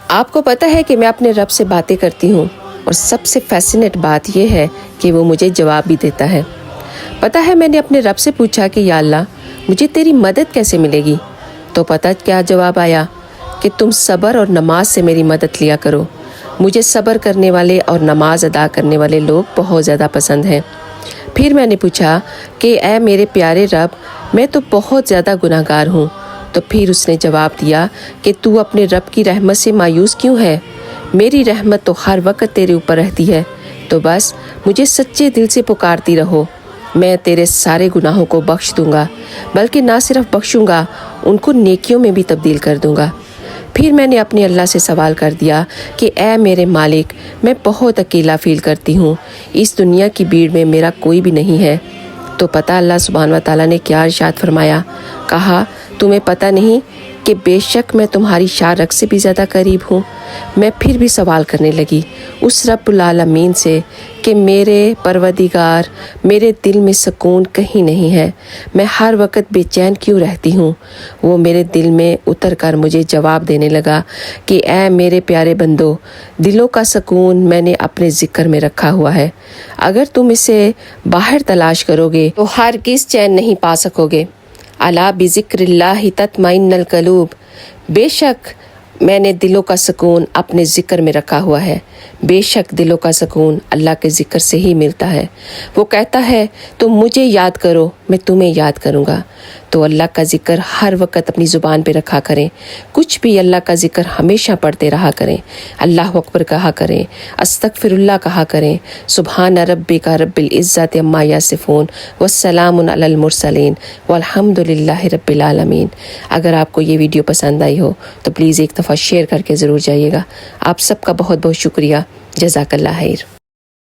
آپ کو پتہ ہے کہ میں اپنے رب سے باتیں کرتی ہوں اور سب سے فیسینیٹ بات یہ ہے کہ وہ مجھے جواب بھی دیتا ہے۔ پتہ ہے میں نے اپنے رب سے پوچھا کہ یا اللہ مجھے تیری مدد کیسے ملے گی؟ تو پتہ کیا جواب آیا کہ تم صبر اور نماز سے میری مدد لیا کرو۔ مجھے صبر کرنے والے اور نماز ادا کرنے والے لوگ بہت زیادہ پسند ہیں۔ پھر میں نے پوچھا کہ اے میرے پیارے رب میں تو بہت زیادہ گناہ گار ہوں۔ تو پھر اس نے جواب دیا کہ تو اپنے رب کی رحمت سے مایوس کیوں ہے؟ میری رحمت تو ہر وقت تیرے اوپر رہتی ہے، تو بس مجھے سچے دل سے پکارتی رہو، میں تیرے سارے گناہوں کو بخش دوں گا، بلکہ نہ صرف بخشوں گا ان کو نیکیوں میں بھی تبدیل کر دوں گا۔ پھر میں نے اپنے اللہ سے سوال کر دیا کہ اے میرے مالک میں بہت اکیلا فیل کرتی ہوں، اس دنیا کی بھیڑ میں میرا کوئی بھی نہیں ہے۔ تو پتہ اللہ سبحانہ و تعالیٰ نے کیا ارشاد فرمایا، کہا تمہیں پتہ نہیں کہ بے شک میں تمہاری شارک سے بھی زیادہ قریب ہوں۔ میں پھر بھی سوال کرنے لگی اس رب العالمین سے کہ میرے پروردگار میرے دل میں سکون کہیں نہیں ہے، میں ہر وقت بے چین کیوں رہتی ہوں؟ وہ میرے دل میں اتر کر مجھے جواب دینے لگا کہ اے میرے پیارے بندو، دلوں کا سکون میں نے اپنے ذکر میں رکھا ہوا ہے، اگر تم اسے باہر تلاش کرو گے تو ہرگز چین نہیں پا سکو گے۔ الا بذکر اللہ تطمئن القلوب، بے شک میں نے دلوں کا سکون اپنے ذکر میں رکھا ہوا ہے، بے شک دلوں کا سکون اللہ کے ذکر سے ہی ملتا ہے۔ وہ کہتا ہے تم مجھے یاد کرو میں تمہیں یاد کروں گا۔ تو اللہ کا ذکر ہر وقت اپنی زبان پہ رکھا کریں، کچھ بھی اللہ کا ذکر ہمیشہ پڑھتے رہا کریں، اللہ اکبر کہا کریں، استغفر اللہ کہا کریں، سبحان ربک رب العزت عما یصفون والسلام علی المرسلین والحمد للہ رب العالمین۔ اگر آپ کو یہ ویڈیو پسند آئی ہو تو پلیز ایک دفعہ شیئر کر کے ضرور جائیے گا۔ آپ سب کا بہت بہت شکریہ، جزاک اللہ خیر۔